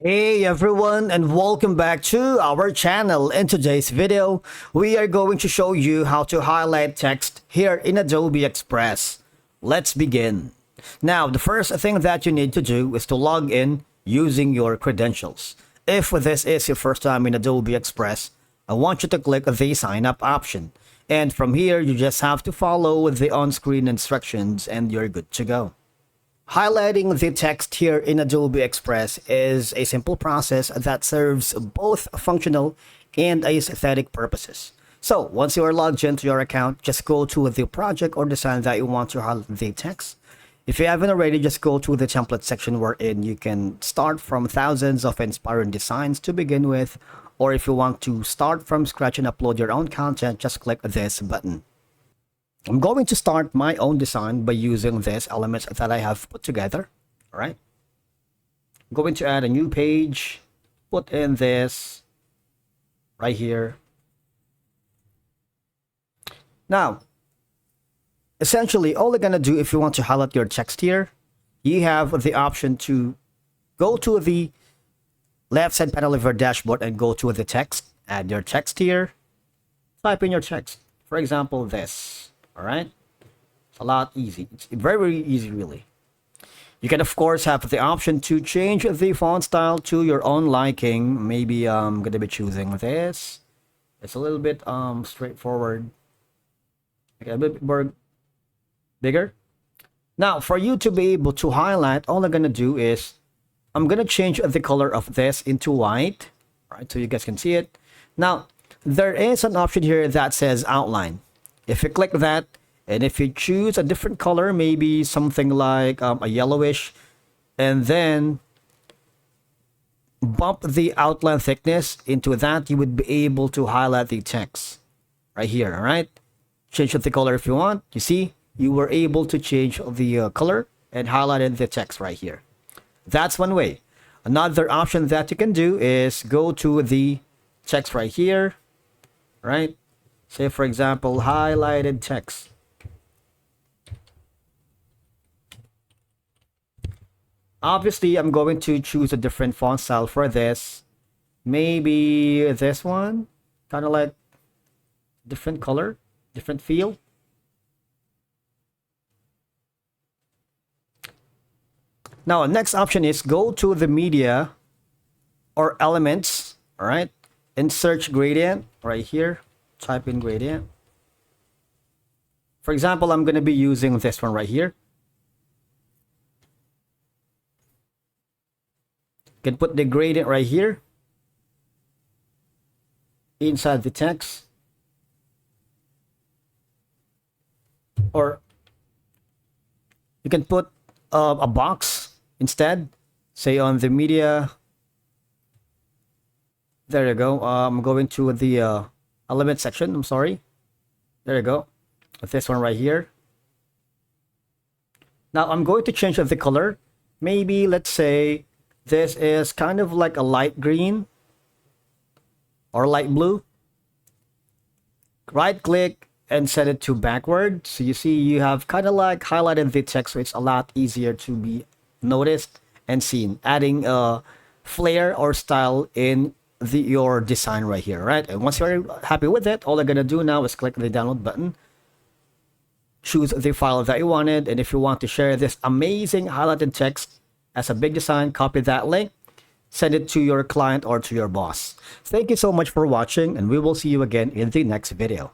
Hey everyone, and welcome back to our channel. In today's video, we are going to show you how to highlight text here in Adobe Express. Let's begin. Now, the first thing that you need to do is to log in using your credentials. If this is your first time in Adobe Express, I want you to click the sign up option. And from here, you just have to follow the on-screen instructions and you're good to go. Highlighting the text here in Adobe Express is a simple process that serves both functional and aesthetic purposes. So once you are logged into your account, just go to the project or design that you want to highlight the text. If you haven't already, just go to the template section wherein you can start from thousands of inspiring designs to begin with, or if you want to start from scratch and upload your own content, just click this button. I'm going to start my own design by using these elements that I have put together. All right. I'm going to add a new page, put in this right here. Now, essentially, all you're going to do if you want to highlight your text here, you have the option to go to the left side panel of your dashboard and go to the text, add your text here, type in your text. For example, this. All right, it's a lot easy. It's very, very easy, really. You can, of course, have the option to change the font style to your own liking. Maybe I'm gonna be choosing this. It's a little bit straightforward. Okay, a bit more bigger. Now, for you to be able to highlight, all I'm gonna do is I'm gonna change the color of this into white. All right, so you guys can see it. Now, there is an option here that says outline. If you click that, and if you choose a different color, maybe something like a yellowish, and then bump the outline thickness into that, you would be able to highlight the text right here. All right, change the color if you want. You see, you were able to change the color and highlighted the text right here. That's one way. Another option that you can do is go to the text right here, right? Say, for example, highlighted text. Obviously, I'm going to choose a different font style for this. Maybe this one, kind of like different color, different feel. Now, next option is go to the media or elements, all right, and search gradient right here. Type in gradient. For example, I'm going to be using this one right here. You can put the gradient right here inside the text, or you can put a box instead, say on the media. There you go. I'm going to the element section. I'm sorry. There you go. With this one right here. Now I'm going to change the color. Maybe let's say this is kind of like a light green or light blue. Right click and set it to backward. So you see you have kind of like highlighted the text, so it's a lot easier to be noticed and seen, adding a flair or style in your design right here, right? And once you're happy with it, all I'm gonna do now is click the download button, choose the file that you wanted, and if you want to share this amazing highlighted text as a big design, copy that link, send it to your client or to your boss. Thank you so much for watching, and we will see you again in the next video.